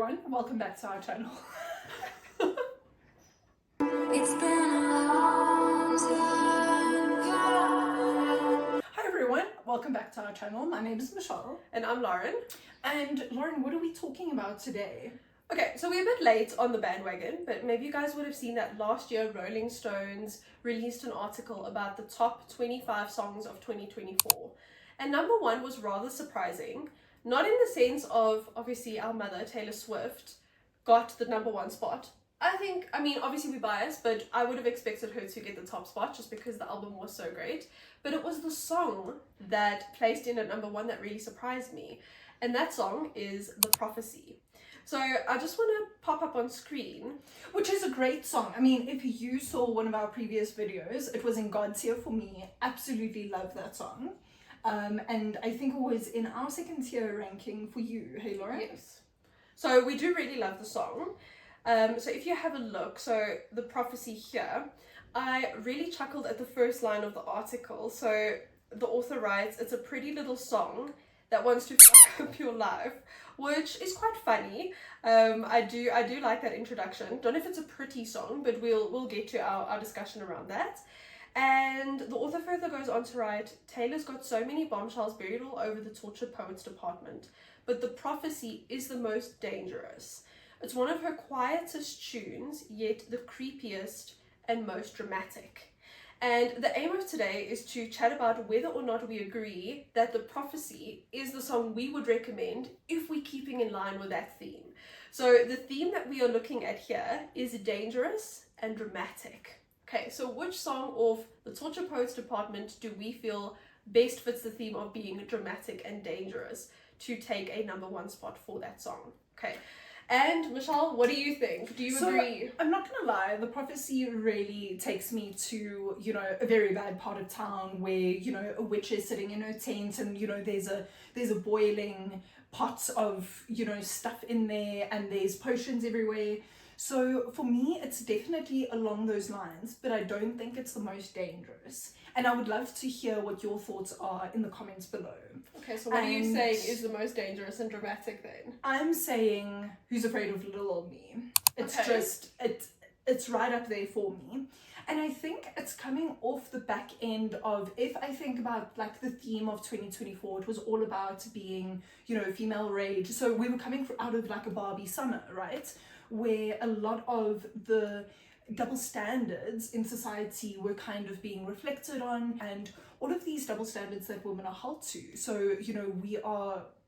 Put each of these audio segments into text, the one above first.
everyone, welcome back to our channel. It's been a long time coming. Hi everyone, welcome back to our channel. My name is Michelle. And I'm Lauren. And Lauren, what are we talking about today? Okay, so we're a bit late on the bandwagon, but maybe you guys would have seen that last year Rolling Stones released an article about the top 25 songs of 2024. And number one was rather surprising, not in the sense of obviously our mother, Taylor Swift, got the number one spot. I mean, obviously we're biased, but I would have expected her to get the top spot just because the album was so great. But it was the song that placed in at number one that really surprised me. And that song is The Prophecy. So I just want to pop up on screen. Which is a great song. I mean, if you saw one of our previous videos, it was in God's Ear for me. Absolutely love that song. And I think it was in our second tier ranking for you. Hey, Lauren? Yes. So we do really love the song. So if you have a look, so The Prophecy here, I really chuckled at the first line of the article. So the author writes, "It's a pretty little song that wants to fuck up your life," which is quite funny. I do like that introduction. Don't know if it's a pretty song, but we'll get to our discussion around that. And the author further goes on to write, "Taylor's got so many bombshells buried all over the Tortured Poets department, but The Prophecy is the most dangerous. It's one of her quietest tunes, yet the creepiest and most dramatic." And the aim of today is to chat about whether or not we agree that The Prophecy is the song we would recommend if we're keeping in line with that theme. So the theme that we are looking at here is dangerous and dramatic. Okay, so which song of the Tortured Poets department do we feel best fits the theme of being dramatic and dangerous to take a number one spot for that song? Okay. And Michelle, what do you think? Do you agree? I'm not gonna lie, The Prophecy really takes me to, a very bad part of town where, a witch is sitting in her tent and, there's a boiling pot of, stuff in there and there's potions everywhere. So for me, it's definitely along those lines, but I don't think it's the most dangerous. And I would love to hear what your thoughts are in the comments below. Okay, so what are you saying is the most dangerous and dramatic then? I'm saying Who's Afraid of Little Old Me. It's Okay. just, it's right up there for me. And I think it's coming off the back end of, if I think about like the theme of 2024, it was all about being, female rage. So we were coming out of like a Barbie summer, right? Where a lot of the double standards in society were kind of being reflected on, and all of these double standards that women are held to. So,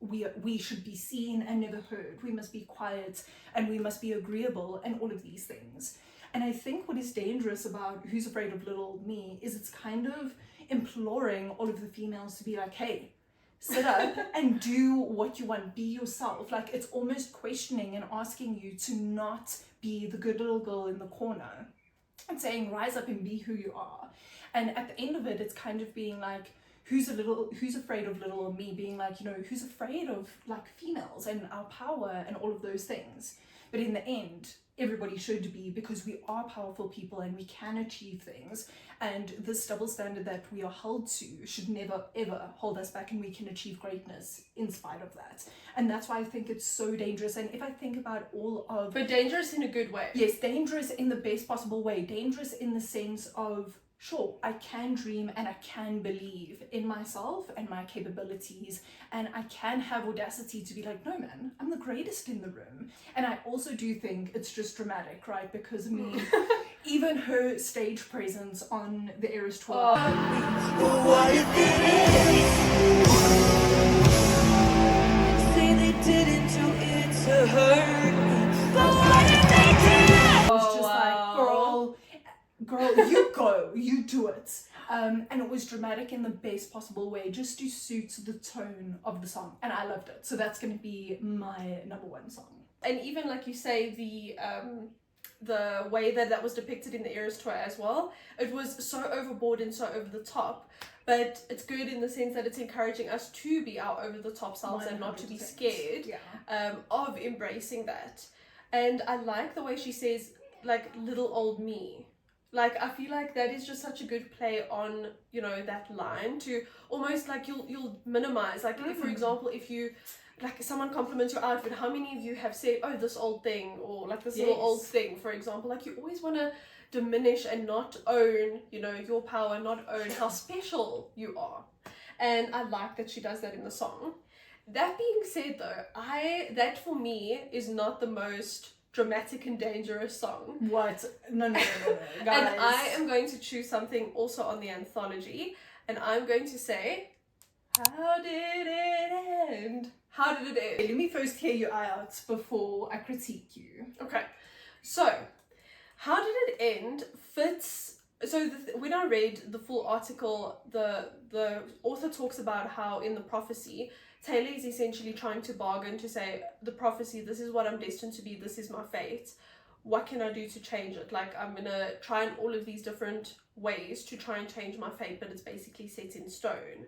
we should be seen and never heard. We must be quiet and we must be agreeable and all of these things. And I think what is dangerous about Who's Afraid of Little Old Me is it's kind of imploring all of the females to be like, hey, sit up and do what you want, be yourself. Like, it's almost questioning and asking you to not be the good little girl in the corner and saying, rise up and be who you are. And at the end of it, it's kind of being like, who's afraid of little old me, being like, who's afraid of like females and our power and all of those things. But in the end, everybody should be, because we are powerful people and we can achieve things. And this double standard that we are held to should never, ever hold us back, and we can achieve greatness in spite of that. And that's why I think it's so dangerous. And if I think about all of... But dangerous in a good way. Yes, dangerous in the best possible way. Dangerous in the sense of, sure, I can dream and I can believe in myself and my capabilities, and I can have audacity to be like, no man, I'm the greatest in the room. And I also do think it's just dramatic, right? Because I mean, even her stage presence on the Eras tour. Say they didn't do it to hurt me, but what if they did? It was just like, girl, you go, you do it. And it was dramatic in the best possible way, just to suit the tone of the song. And I loved it. So that's going to be my number one song. And even like you say, the way that was depicted in the Eras tour as well, it was so overboard and so over the top. But it's good in the sense that it's encouraging us to be our over the top selves and not to be scared of embracing that. And I like the way she says, like, little old me. Like, I feel like that is just such a good play on, that line, to almost like you'll minimize, like, if, for example, if you like someone compliments your outfit, how many of you have said, oh, this old thing, or like this Yes. little old thing, for example? Like, you always want to diminish and not own, you know, your power, not own how special you are. And I like that she does that in the song. That being said, though, that for me is not the most dramatic and dangerous song. What? No, guys. And I am going to choose something also on the anthology, and I'm going to say, how did it end? How did it end? Let me first hear you out before I critique you. Okay, so how did it end fits. So when I read the full article, the author talks about how in the prophecy, Taylor is essentially trying to bargain to say, the prophecy, this is what I'm destined to be, this is my fate. What can I do to change it? Like, I'm gonna try in all of these different ways to try and change my fate, but it's basically set in stone.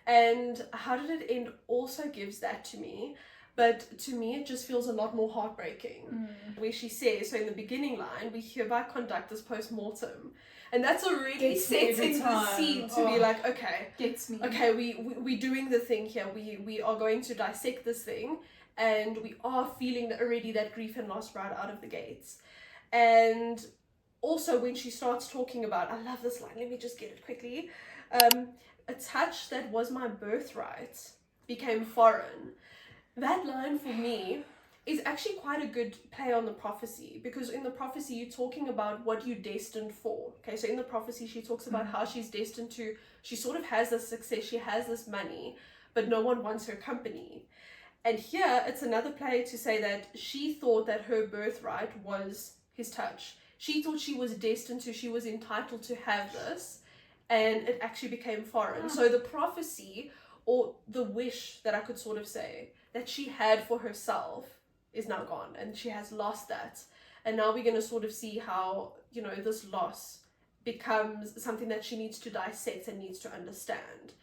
And how did it end also gives that to me. But to me, it just feels a lot more heartbreaking. Where she says, so in the beginning line, we hereby conduct this post-mortem. And that's already setting the scene to be like, okay, gets me. Okay, we're doing the thing here. We are going to dissect this thing, and we are feeling already that grief and loss right out of the gates. And also when she starts talking about, I love this line, let me just get it quickly. A touch that was my birthright became foreign. That line for me is actually quite a good play on the prophecy, because in the prophecy you're talking about what you're destined for. Okay, so in the prophecy she talks about how she's destined to, she sort of has this success, she has this money, but no one wants her company. And here it's another play to say that she thought that her birthright was his touch. She thought she was destined to, she was entitled to have this, and it actually became foreign. So the prophecy, or the wish that I could sort of say that she had for herself, is now gone, and she has lost that. And now we're going to sort of see how, you know, this loss becomes something that she needs to dissect and needs to understand.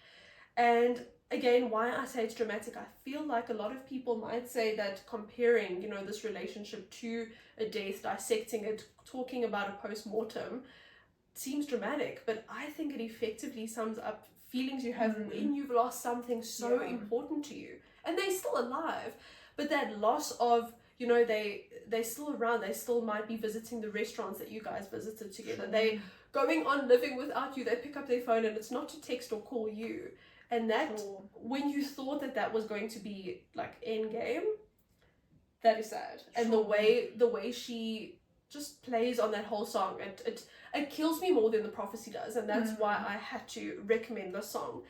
And again, why I say it's dramatic, I feel like a lot of people might say that comparing, you know, this relationship to a death, dissecting it, talking about a post-mortem seems dramatic, but I think it effectively sums up feelings you have when you've lost something so important to you, and they're still alive. But that loss of, you know, they're still around, they still might be visiting the restaurants that you guys visited together, they going on living without you, they pick up their phone and it's not to text or call you. And that, when you thought that that was going to be like end game, that is sad. And the way she just plays on that whole song, it kills me more than the prophecy does, and that's why I had to recommend this song.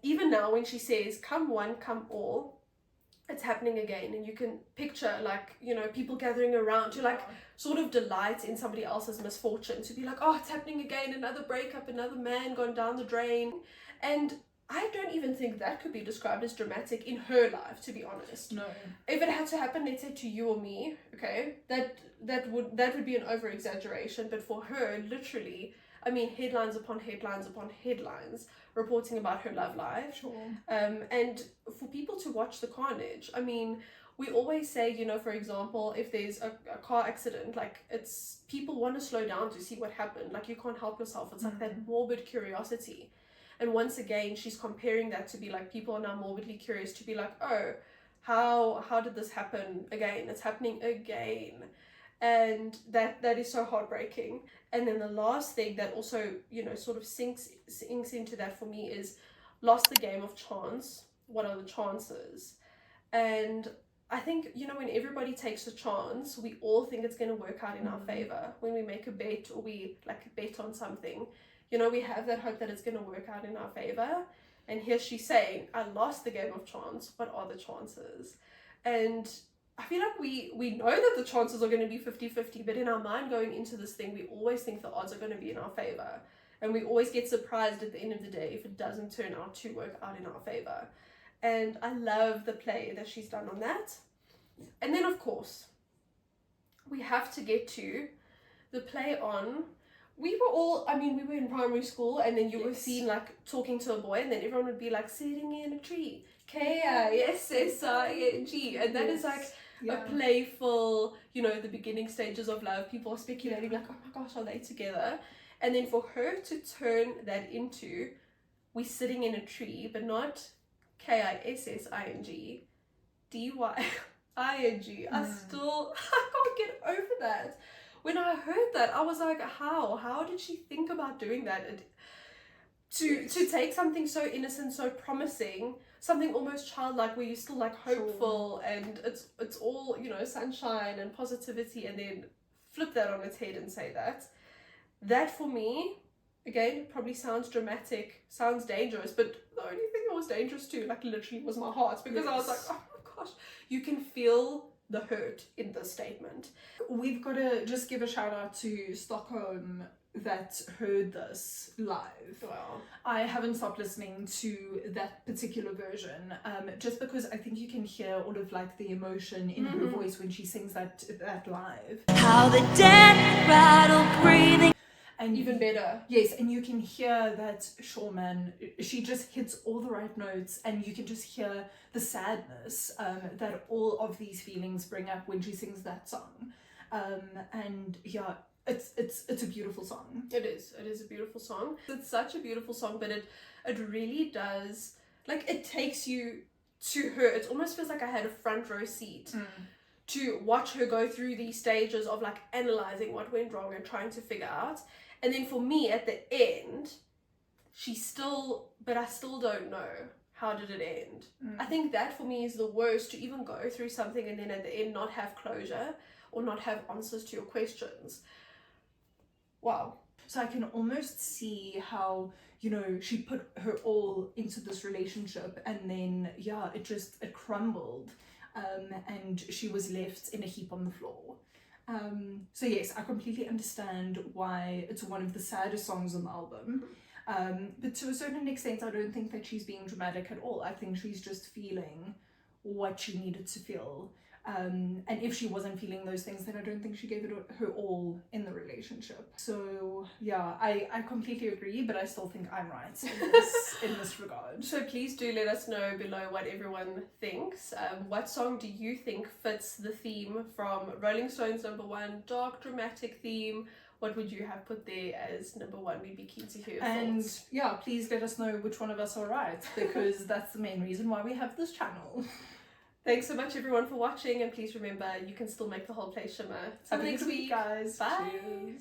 Even now when she says, come one, come all, it's happening again, and you can picture, like, you know, people gathering around to like sort of delight in somebody else's misfortune, to be like, oh, it's happening again, another breakup, another man gone down the drain. And I don't even think that could be described as dramatic in her life, to be honest. No. If it had to happen, let's say to you or me, okay, that would be an over exaggeration. But for her, literally, I mean, headlines upon headlines upon headlines reporting about her love life. Sure. And for people to watch the carnage, I mean, we always say, you know, for example, if there's a car accident, like, it's, people want to slow down to see what happened. Like, you can't help yourself. It's like that morbid curiosity. And once again, she's comparing that to be like, people are now morbidly curious to be like, oh, how did this happen again? It's happening again. And that is so heartbreaking. And then the last thing that also, you know, sort of sinks into that for me is, lost the game of chance. What are the chances? And I think, you know, when everybody takes a chance, we all think it's going to work out in our favor. When we make a bet, or we like bet on something, you know, we have that hope that it's going to work out in our favor. And here she's saying, I lost the game of chance. What are the chances? And I feel like we know that the chances are going to be 50-50, but in our mind going into this thing, we always think the odds are going to be in our favor. And we always get surprised at the end of the day if it doesn't turn out to work out in our favor. And I love the play that she's done on that. And then, of course, we have to get to the play on, we were all, I mean, we were in primary school, and then you were seen like talking to a boy, and then everyone would be like, sitting in a tree, K-I-S-S-I-N-G. And that is like a playful, you know, the beginning stages of love. People are speculating like, oh my gosh, are they together? And then for her to turn that into, we're sitting in a tree, but not Kissing Dying. I can't get over that. When I heard that, I was like, how did she think about doing that? To take something so innocent, so promising, something almost childlike, where you're still like hopeful and it's all, you know, sunshine and positivity, and then flip that on its head and say that for me, again, probably sounds dramatic, sounds dangerous, but the only thing that was dangerous too, like literally, was my heart, because I was like, oh my gosh, you can feel the hurt in this statement. We've got to just give a shout out to Stockholm that heard this live. Wow. I haven't stopped listening to that particular version, just because I think you can hear all of like the emotion in her voice when she sings that live. How the dead rattle breathing. And Even better. Yes, and you can hear that Shawman, she just hits all the right notes, and you can just hear the sadness that all of these feelings bring up when she sings that song. And yeah, it's a beautiful song. It is a beautiful song. It's such a beautiful song, but it really does, like, it takes you to her. It almost feels like I had a front row seat to watch her go through these stages of like analyzing what went wrong and trying to figure out. And then for me at the end, I still don't know, how did it end? I think that for me is the worst, to even go through something and then at the end not have closure or not have answers to your questions. Wow. So I can almost see how, you know, she put her all into this relationship, and then yeah, it crumbled, and she was left in a heap on the floor. So yes, I completely understand why it's one of the saddest songs on the album. But to a certain extent, I don't think that she's being dramatic at all. I think she's just feeling what she needed to feel. And if she wasn't feeling those things, then I don't think she gave it her all in the relationship. So yeah, I completely agree, but I still think I'm right in this regard. So please do let us know below what everyone thinks. What song do you think fits the theme from Rolling Stone's #1 dark dramatic theme? What would you have put there as #1? We'd be keen to hear your And thoughts. yeah, please let us know which one of us are right, because that's the main reason why we have this channel. Thanks so much everyone for watching, and please remember, you can still make the whole place shimmer. Till Have a next good week, week, guys. bye. Cheers.